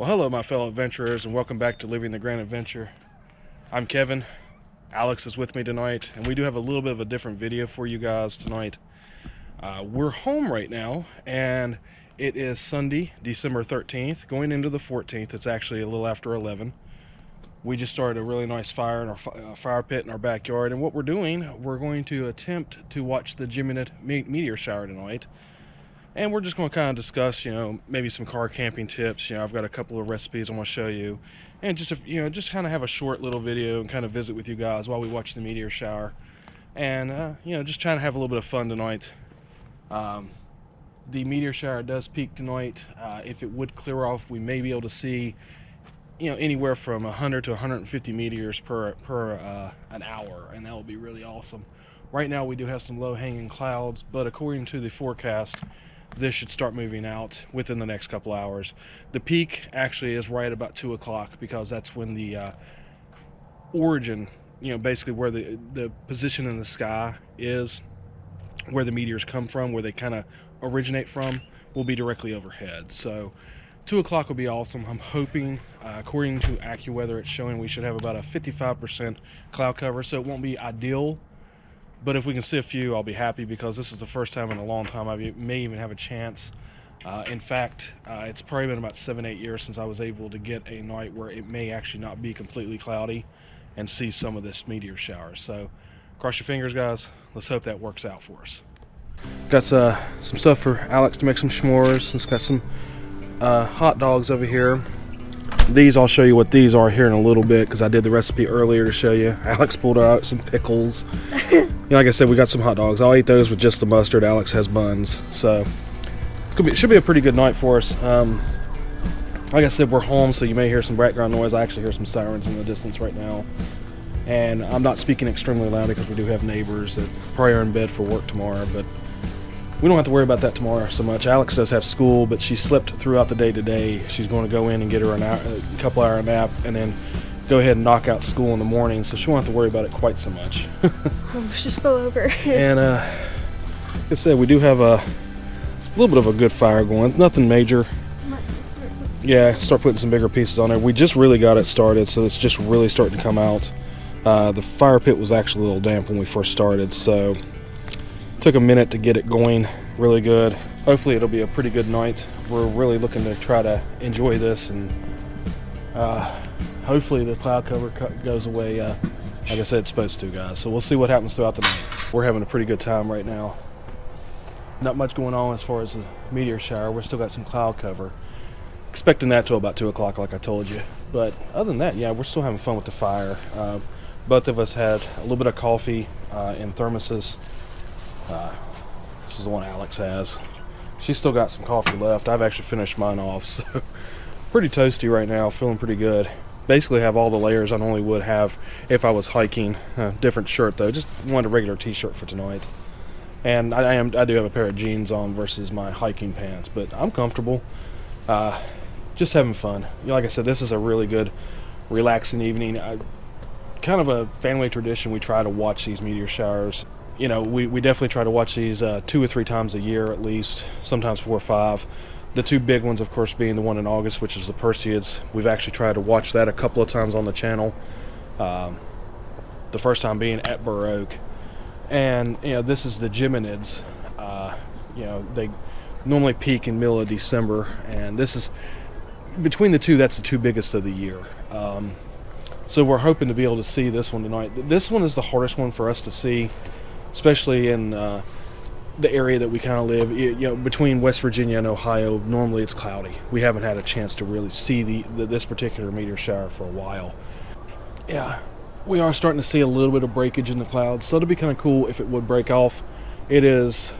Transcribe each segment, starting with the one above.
Hello, my fellow adventurers, and welcome back to Living the Grand Adventure. I'm Kevin. Alex is with me tonight, and we do have a little bit of a different video for you guys tonight. We're home right now, and it is Sunday, December 13th, going into the 14th. It's actually a little after 11. We just started a really nice fire in our fire pit in our backyard, and what we're doing, we're going to attempt to watch the Geminid Meteor shower tonight. And we're just going to kind of discuss, maybe some car camping tips. I've got a couple of recipes I want to show you. And just kind of have a short little video and kind of visit with you guys while we watch the meteor shower. And, just trying to have a little bit of fun tonight. The meteor shower does peak tonight. If it would clear off, we may be able to see, anywhere from 100 to 150 meteors per an hour. And that would be really awesome. Right now we do have some low-hanging clouds, but according to the forecast, this should start moving out within the next couple hours. The peak actually is right about 2 o'clock because that's when the origin, basically where the position in the sky is, where the meteors come from, where they kind of originate from, will be directly overhead. So 2 o'clock will be awesome. I'm hoping, according to AccuWeather, it's showing we should have about a 55% cloud cover, so it won't be ideal. But if we can see a few, I'll be happy because this is the first time in a long time I may even have a chance. In fact, it's probably been about 7-8 years since I was able to get a night where it may actually not be completely cloudy and see some of this meteor shower. So cross your fingers, guys. Let's hope that works out for us. Got some stuff for Alex to make some s'mores. It's got some hot dogs over here. These, I'll show you what these are here in a little bit because I did the recipe earlier to show you. Alex pulled out some pickles. Like I said, we got some hot dogs. I'll eat those with just the mustard. Alex has buns. So it should be a pretty good night for us. Like I said, we're home, so you may hear some background noise. I actually hear some sirens in the distance right now. And I'm not speaking extremely loud because we do have neighbors that probably are in bed for work tomorrow, but we don't have to worry about that tomorrow so much. Alex does have school, but she slept throughout the day today. She's going to go in and get her a couple hour nap and then go ahead and knock out school in the morning, so she won't have to worry about it quite so much. Almost just fell over. And like I said, we do have a little bit of a good fire going. Nothing major. Yeah, start putting some bigger pieces on there. We just really got it started, so it's just really starting to come out. The fire pit was actually a little damp when we first started, so took a minute to get it going really good. Hopefully it'll be a pretty good night. We're really looking to try to enjoy this, and hopefully the cloud cover goes away like I said it's supposed to, guys. So we'll see what happens throughout the night. We're having a pretty good time right now. Not much going on as far as the meteor shower. We're still got some cloud cover. Expecting that till about 2 o'clock like I told you. But other than that, yeah, we're still having fun with the fire. Both of us had a little bit of coffee in thermoses. This is the one Alex has. She's still got some coffee left. I've actually finished mine off, so pretty toasty right now, feeling pretty good. Basically have all the layers I normally would have if I was hiking. Different shirt though, just wanted a regular t-shirt for tonight. And I do have a pair of jeans on versus my hiking pants, but I'm comfortable. Just having fun. Like I said, this is a really good relaxing evening. Kind of a family tradition, we try to watch these meteor showers. We definitely try to watch these 2 or 3 times a year at least, sometimes 4 or 5. The two big ones, of course, being the one in August, which is the Perseids. We've actually tried to watch that a couple of times on the channel. The first time being at Burr Oak. And, this is the Geminids. They normally peak in middle of December, and this is, between the two, that's the two biggest of the year. So we're hoping to be able to see this one tonight. This one is the hardest one for us to see, especially in the area that we kind of live. Between West Virginia and Ohio, normally it's cloudy. We haven't had a chance to really see this particular meteor shower for a while. Yeah, we are starting to see a little bit of breakage in the clouds, so it'll be kind of cool if it would break off. It is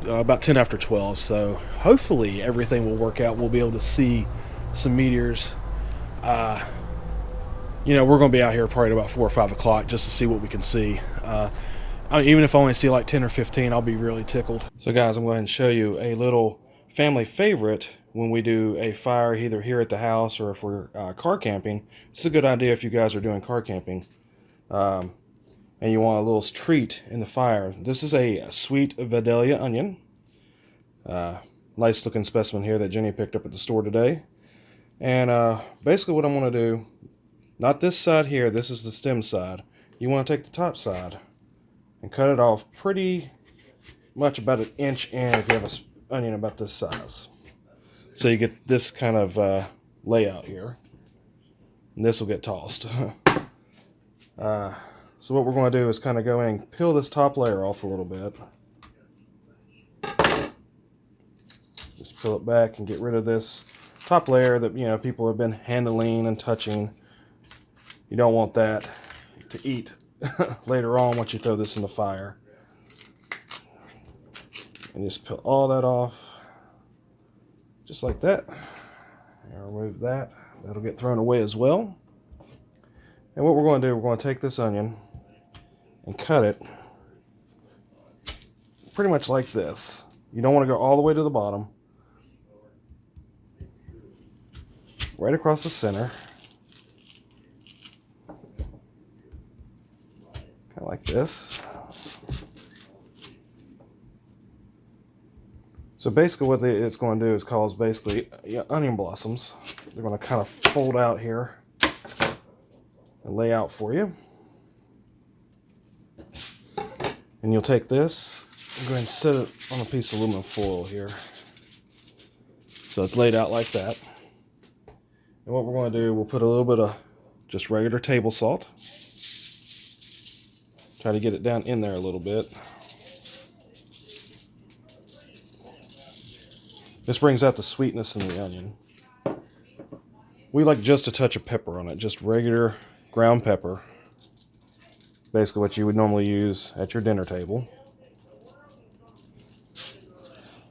about 10 after 12, so hopefully everything will work out. We'll be able to see some meteors. We're going to be out here probably at about 4 or 5 o'clock just to see what we can see. Even if I only see like 10 or 15, I'll be really tickled. So guys, I'm going to show you a little family favorite when we do a fire, either here at the house or if we're car camping. It's a good idea if you guys are doing car camping and you want a little treat in the fire. This is a sweet Vidalia onion. Nice looking specimen here that Jenny picked up at the store today. And basically what I'm going to do, not this side here, this is the stem side. You want to take the top side and cut it off pretty much about an inch in if you have an onion about this size. So you get this kind of layout here. And this will get tossed. So what we're going to do is kind of go in and peel this top layer off a little bit. Just peel it back and get rid of this top layer that, you know, people have been handling and touching. You don't want that to eat later on once you throw this in the fire. And just peel all that off, just like that. And remove that. That'll get thrown away as well. And what we're going to do, we're going to take this onion and cut it pretty much like this. You don't want to go all the way to the bottom. Right across the center. Kind of like this. So basically what it's going to do is cause basically onion blossoms. They're going to kind of fold out here and lay out for you. And you'll take this and go ahead and set it on a piece of aluminum foil here. So it's laid out like that. And what we're going to do, we'll put a little bit of just regular table salt. Try to get it down in there a little bit. This brings out the sweetness in the onion. We like just a touch of pepper on it, just regular ground pepper. Basically what you would normally use at your dinner table.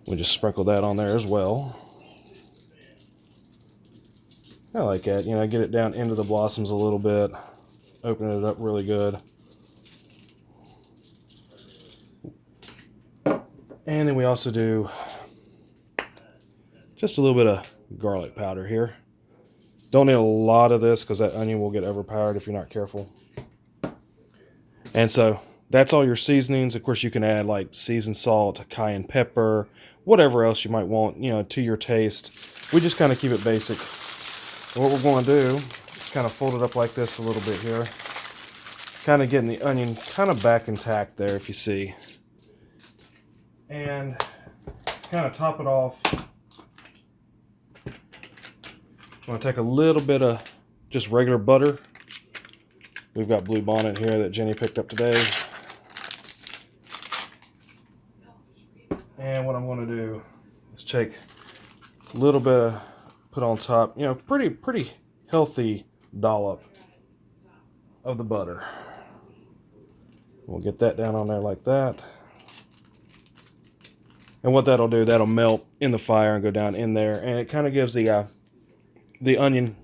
We just sprinkle that on there as well. I like that, you know, get it down into the blossoms a little bit. Open it up really good. And then we also do just a little bit of garlic powder here. Don't need a lot of this because that onion will get overpowered if you're not careful. And so that's all your seasonings. Of course, you can add like seasoned salt, cayenne pepper, whatever else you might want, you know, to your taste. We just kind of keep it basic. And what we're going to do is kind of fold it up like this a little bit here. Kind of getting the onion kind of back intact there, if you see. And kind of top it off. I'm going to take a little bit of just regular butter. We've got Blue Bonnet here that Jenny picked up today. And what I'm going to do is take a little bit, put on top, you know, pretty healthy dollop of the butter. We'll get that down on there like that. And what that'll do, that'll melt in the fire and go down in there. And it kind of gives the onion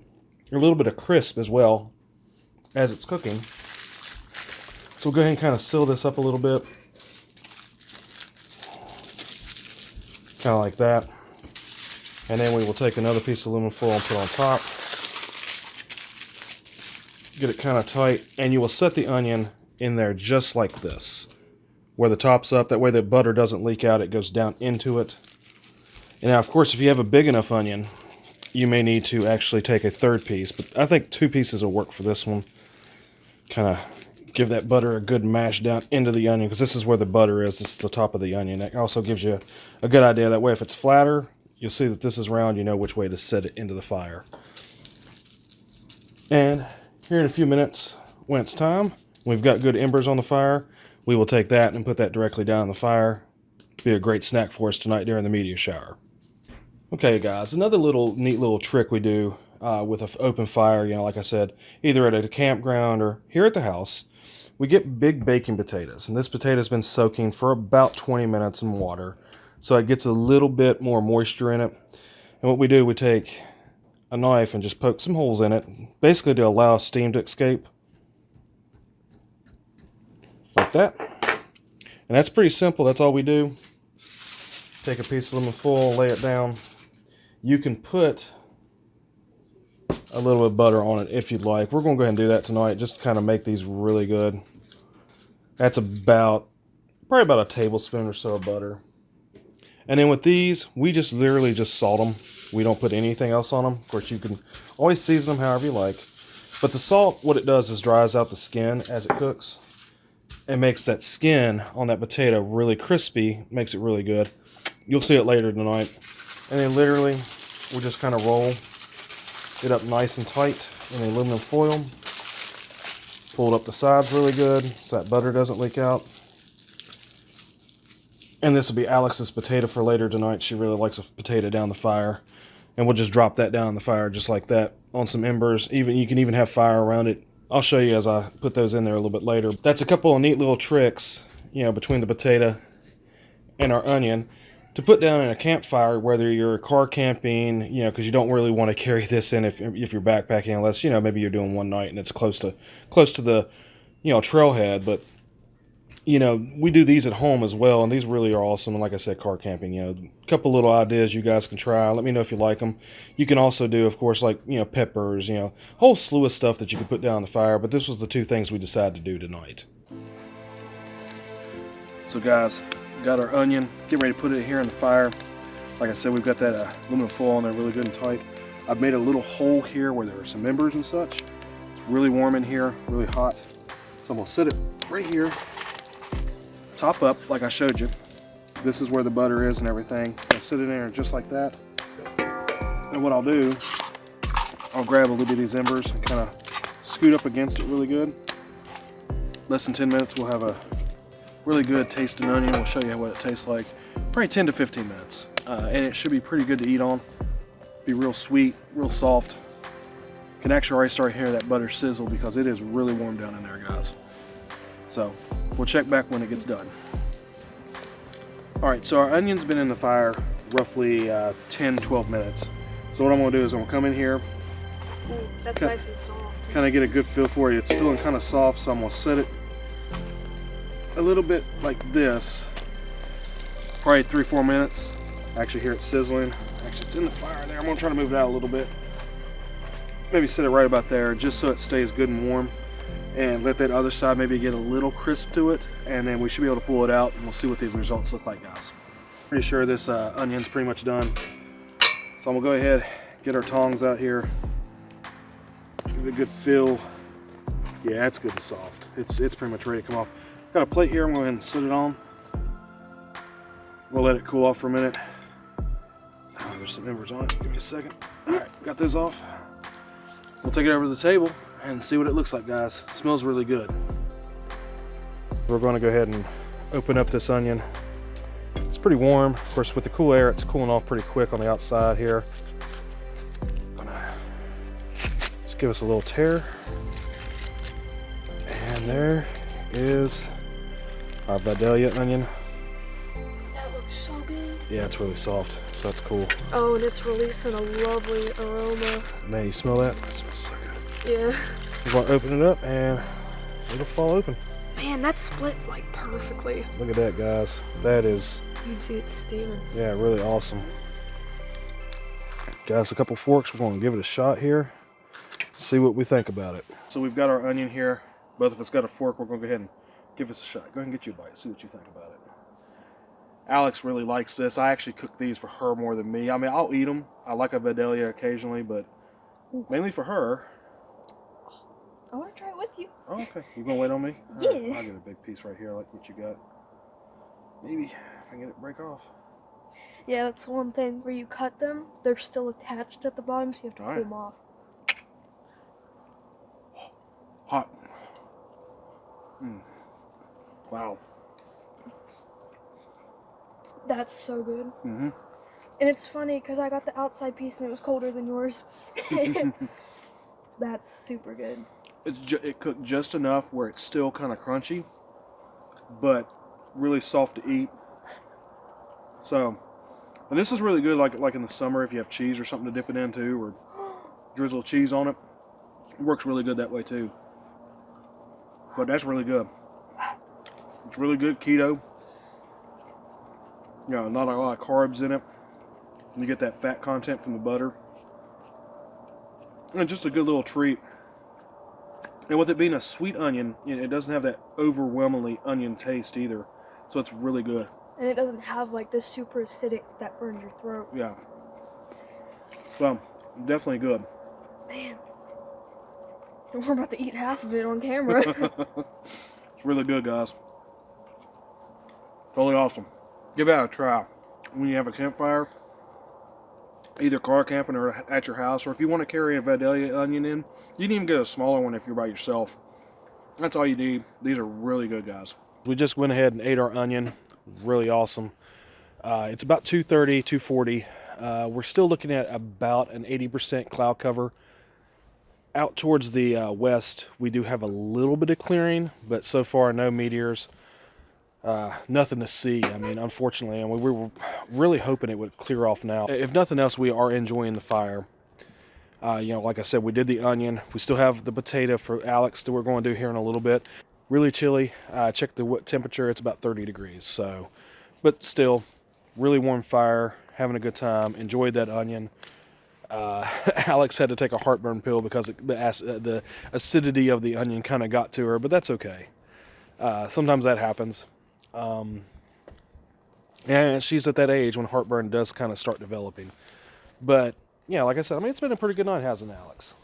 a little bit of crisp as well as it's cooking. So we'll go ahead and kind of seal this up a little bit. Kind of like that. And then we will take another piece of aluminum foil and put on top. Get it kind of tight. And you will set the onion in there just like this. Where the top's up. That way the butter doesn't leak out. It goes down into it. And now, of course, if you have a big enough onion, you may need to actually take a third piece. But I think 2 pieces will work for this one. Kind of give that butter a good mash down into the onion. Because this is where the butter is. This is the top of the onion. That also gives you a good idea. That way, if it's flatter, you'll see that this is round. You know which way to set it into the fire. And here in a few minutes, when it's time, we've got good embers on the fire. We will take that and put that directly down in the fire. Be a great snack for us tonight during the meteor shower. Okay, guys, another neat little trick we do with an open fire, you know, like I said, either at a campground or here at the house, we get big baking potatoes. And this potato's been soaking for about 20 minutes in water, so it gets a little bit more moisture in it. And what we do, we take a knife and just poke some holes in it, basically to allow steam to escape. Like that. And that's pretty simple. That's all we do. Take a piece of aluminum foil, lay it down. You can put a little bit of butter on it if you'd like. We're going to go ahead and do that tonight. Just to kind of make these really good. That's probably about a tablespoon or so of butter. And then with these, we just literally just salt them. We don't put anything else on them. Of course, you can always season them however you like. But the salt, what it does is dries out the skin as it cooks. It makes that skin on that potato really crispy, makes it really good. You'll see it later tonight. And then literally, we'll just kind of roll it up nice and tight in the aluminum foil. Pull it up the sides really good so that butter doesn't leak out. And this will be Alex's potato for later tonight. She really likes a potato down the fire. And we'll just drop that down the fire just like that on some embers. Even you can even have fire around it. I'll show you as I put those in there a little bit later. That's a couple of neat little tricks, you know, between the potato and our onion to put down in a campfire, whether you're car camping, you know, because you don't really want to carry this in if you're backpacking, unless, you know, maybe you're doing one night and it's close to the, you know, trailhead. But, you know, we do these at home as well, and these really are awesome. And like I said, car camping, you know, a couple little ideas you guys can try. Let me know if you like them. You can also do, of course, like, you know, peppers, you know, a whole slew of stuff that you can put down the fire. But this was the two things we decided to do tonight. So guys, got our onion, get ready to put it here in the fire. Like I said, we've got that aluminum foil on there really good and tight. I've made a little hole here where there are some embers and such. It's really warm in here, really hot. So I'm gonna set it right here, top up like I showed you. This is where the butter is and everything. I'll sit it in there just like that. And what I'll do, I'll grab a little bit of these embers and kind of scoot up against it really good. Less than 10 minutes, we'll have a really good tasting onion. We'll show you what it tastes like. Probably 10 to 15 minutes. And it should be pretty good to eat on. Be real sweet, real soft. You can actually already start hearing that butter sizzle because it is really warm down in there, guys. So we'll check back when it gets done. All right, so our onion's been in the fire roughly 10, 12 minutes. So what I'm gonna do is I'm gonna come in here. Ooh, that's nice and soft. Kind of get a good feel for it. It's feeling kind of soft, so I'm gonna set it a little bit like this, probably 3-4 minutes. Actually hear it sizzling. Actually, it's in the fire there. I'm gonna try to move it out a little bit. Maybe set it right about there, just so it stays good and warm. And let that other side maybe get a little crisp to it, and then we should be able to pull it out, and we'll see what the results look like, guys. Pretty sure this onion's pretty much done. So I'm gonna go ahead, get our tongs out here, give it a good feel. Yeah, it's good and soft. It's pretty much ready to come off. Got a plate here, I'm going to go ahead and set it on. We'll let it cool off for a minute. Oh, there's some embers on it, give me a second. All right, got those off. We'll take it over to the table and see what it looks like, guys. It smells really good. We're going to go ahead and open up this onion. It's pretty warm. Of course, with the cool air, it's cooling off pretty quick on the outside here. Just give us a little tear. And there is our Vidalia onion. That looks so good. Yeah, it's really soft, so that's cool. Oh, and it's releasing a lovely aroma. Man, you smell that? That smells so good. Yeah. We're going to open it up and it'll fall open. Man, that split like perfectly. Look at that, guys. That is... You can see it steaming. Yeah, really awesome. Guys, a couple forks. We're going to give it a shot here. See what we think about it. So we've got our onion here. Both of us got a fork. We're going to go ahead and give this a shot. Go ahead and get you a bite. See what you think about it. Alex really likes this. I actually cook these for her more than me. I mean, I'll eat them. I like a Vidalia occasionally, but mainly for her. I want to try it with you. Oh, okay. You going to wait on me? Yeah. Right, I'll get a big piece right here. I like what you got. Maybe if I can get it to break off. Yeah, that's one thing. Where you cut them, they're still attached at the bottom, so you have to pull them off. Hot. Wow. That's so good. Mm-hmm. And it's funny because I got the outside piece and it was colder than yours. That's super good. It cooked just enough where it's still kind of crunchy, but really soft to eat. So, and this is really good like in the summer if you have cheese or something to dip it into, or drizzle cheese on it. It works really good that way too. But that's really good. It's really good keto. You know, not a lot of carbs in it. You get that fat content from the butter. And just a good little treat. And with it being a sweet onion, it doesn't have that overwhelmingly onion taste either. So it's really good. And it doesn't have like this super acidic that burns your throat. Yeah. So, definitely good. Man. And we're about to eat half of it on camera. It's really good, guys. Totally awesome. Give that a try when you have a campfire, either car camping or at your house, or if you want to carry a Vidalia onion in, you can even get a smaller one if you're by yourself. That's all you need. These are really good, guys. We just went ahead and ate our onion. Really awesome. It's about 2:30, 2:40. We're still looking at about an 80% cloud cover. Out towards the west, we do have a little bit of clearing, but so far no meteors. Nothing to see. I mean, unfortunately, and we were really hoping it would clear off now. If nothing else, we are enjoying the fire. You know, like I said, we did the onion. We still have the potato for Alex that we're going to do here in a little bit. Really chilly. Check the temperature. It's about 30 degrees. So, but still, really warm fire. Having a good time. Enjoyed that onion. Alex had to take a heartburn pill because the acidity of the onion kind of got to her, but that's okay. Sometimes that happens. And she's at that age when heartburn does kind of start developing. But yeah, like I said, I mean, it's been a pretty good night, hasn't it, Alex?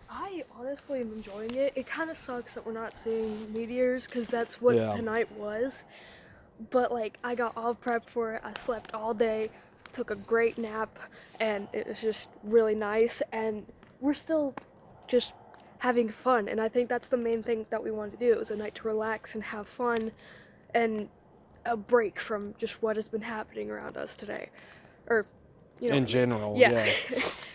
I honestly am enjoying it. It kind of sucks that we're not seeing meteors because that's what tonight was. But like, I got all prepped for it. I slept all day, took a great nap, and it was just really nice. And we're still just having fun. And I think that's the main thing that we wanted to do. It was a night to relax and have fun and a break from just what has been happening around us today. Or, you know. In general, yeah.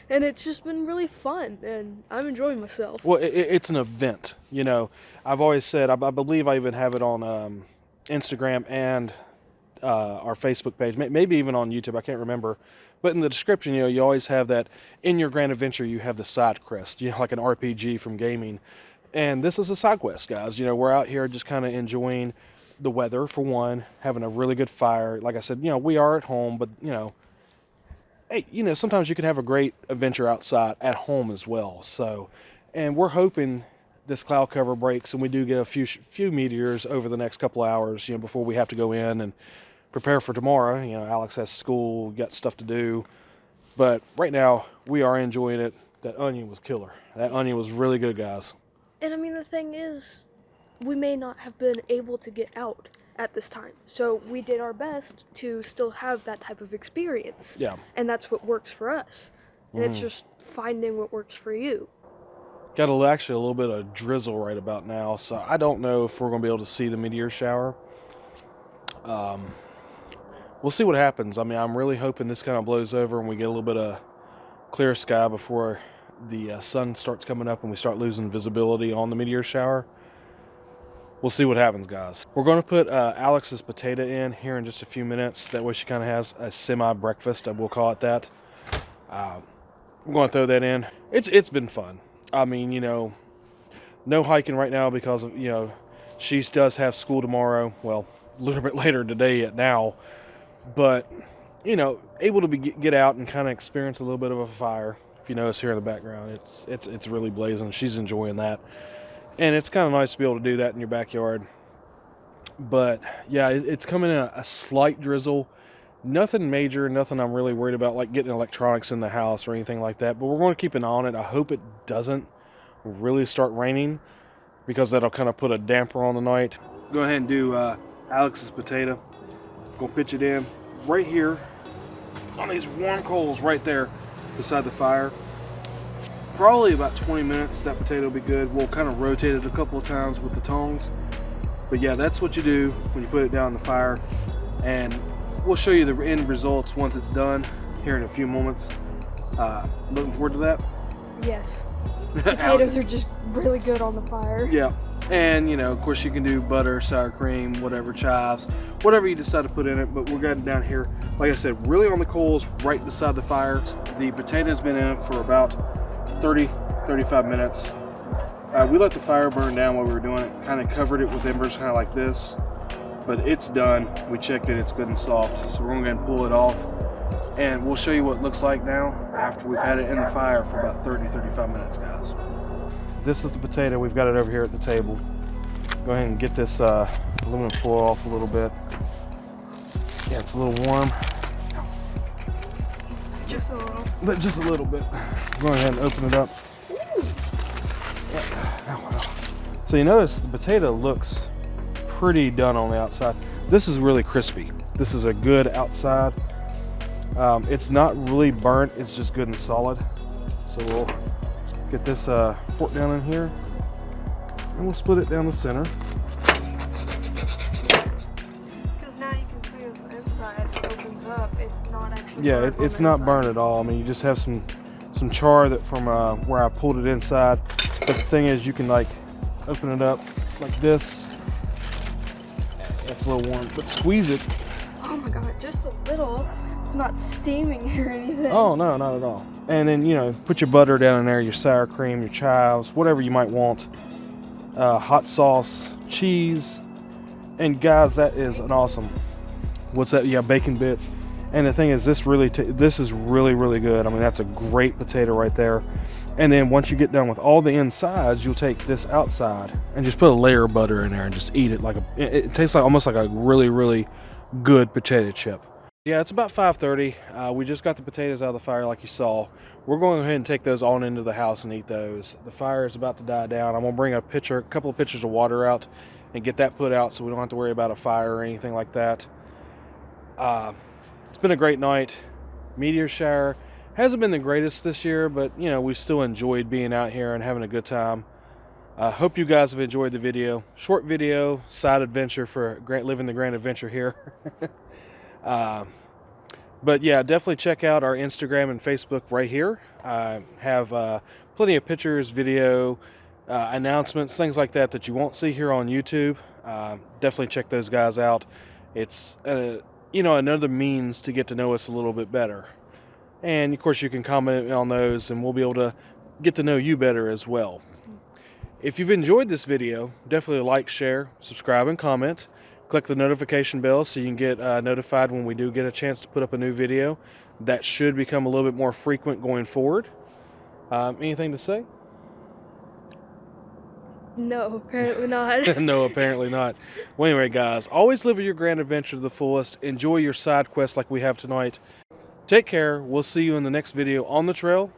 And it's just been really fun, and I'm enjoying myself. Well, it's an event, you know. I've always said, I believe I even have it on Instagram and our Facebook page, maybe even on YouTube, I can't remember. But in the description, you know, you always have that, in your grand adventure, you have the side quest, you know, like an RPG from gaming. And this is a side quest, guys. You know, we're out here just kind of enjoying the weather, for one, having a really good fire. Like I said, you know, we are at home, but, you know, hey, you know, sometimes you can have a great adventure outside at home as well. So, and we're hoping this cloud cover breaks and we do get a few meteors over the next couple of hours, you know, before we have to go in and prepare for tomorrow. You know, Alex has school, got stuff to do. But right now, we are enjoying it. That onion was killer. That onion was really good, guys. And I mean, the thing is, we may not have been able to get out at this time. So we did our best to still have that type of experience. Yeah. And that's what works for us. And it's just finding what works for you. Got actually a little bit of drizzle right about now, so I don't know if we're going to be able to see the meteor shower. We'll see what happens. I mean, I'm really hoping this kind of blows over and we get a little bit of clear sky before the sun starts coming up and we start losing visibility on the meteor shower. We'll see what happens, guys. We're going to put Alex's potato in here in just a few minutes. That way she kind of has a semi-breakfast, I will call it that. We're going to throw that in. It's been fun. I mean, you know, no hiking right now because of, you know, she does have school tomorrow. Well, a little bit later today at now. But, you know, able to get out and kind of experience a little bit of a fire. If you notice here in the background, it's really blazing. She's enjoying that. And it's kind of nice to be able to do that in your backyard. But, yeah, it's coming in a slight drizzle. Nothing major, nothing I'm really worried about, like getting electronics in the house or anything like that. But we're going to keep an eye on it. I hope it doesn't really start raining because that'll kind of put a damper on the night. Go ahead and do Alex's potato. Go pitch it in right here on these warm coals right there beside the fire. Probably about 20 minutes, that potato will be good. We'll kind of rotate it a couple of times with the tongs. But yeah, that's what you do when you put it down in the fire. And we'll show you the end results once it's done here in a few moments. Looking forward to that? Yes. Potatoes are just really good on the fire. Yeah. And, you know, of course you can do butter, sour cream, whatever, chives, whatever you decide to put in it. But we're getting down here, like I said, really on the coals right beside the fire. The potato's been in it for about 30-35 minutes. We let the fire burn down while we were doing it, kind of covered it with embers kind of like this, but it's done. We checked it, it's good and soft, so we're going to go ahead and pull it off, and we'll show you what it looks like now after we've had it in the fire for about 30-35 minutes, guys. This is the potato. We've got it over here at the table. Go ahead and get this aluminum foil off a little bit. Yeah, it's a little warm. Just a little. But just a little bit. Go ahead and open it up. Oh, wow. So you notice the potato looks pretty done on the outside. This is really crispy. This is a good outside. It's not really burnt, it's just good and solid. So we'll get this fork down in here and we'll split it down the center. Because now you can see this inside opens up. It's not actually Yeah, burnt it's on the not inside. burnt at all. I mean, you just have some char that from where I pulled it inside. But the thing is, you can like open it up like this. It's a little warm, but squeeze it. Oh my god, just a little. It's not steaming or anything. Oh no, not at all. And then, you know, put your butter down in there, your sour cream, your chives, whatever you might want. Hot sauce, cheese, and guys, that is an awesome. What's that? Yeah, bacon bits. And the thing is, this is really good. I mean, that's a great potato right there. And then once you get done with all the insides, you'll take this outside and just put a layer of butter in there and just eat it like it tastes like almost like a really good potato chip. Yeah, it's about 5:30. We just got the potatoes out of the fire like you saw. We're going ahead and take those on into the house and eat those. The fire is about to die down. I'm gonna bring a couple of pitchers of water out and get that put out so we don't have to worry about a fire or anything like that. It's been a great night. Meteor shower hasn't been the greatest this year, but you know, we've still enjoyed being out here and having a good time. Hope you guys have enjoyed the video. Short video, side adventure for living the grand adventure here. But yeah, definitely check out our Instagram and Facebook right here. I have plenty of pictures, video, announcements, things like that you won't see here on YouTube. Definitely check those guys out. It's you know, another means to get to know us a little bit better. And of course you can comment on those and we'll be able to get to know you better as well. If you've enjoyed this video, definitely like, share, subscribe, and comment. Click the notification bell so you can get notified when we do get a chance to put up a new video. That should become a little bit more frequent going forward. Anything to say? No, apparently not. No, apparently not. Well, anyway, guys, always live your grand adventure to the fullest. Enjoy your side quests like we have tonight. Take care. We'll see you in the next video on the trail.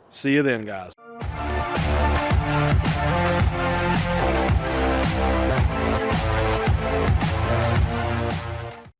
See you then, guys.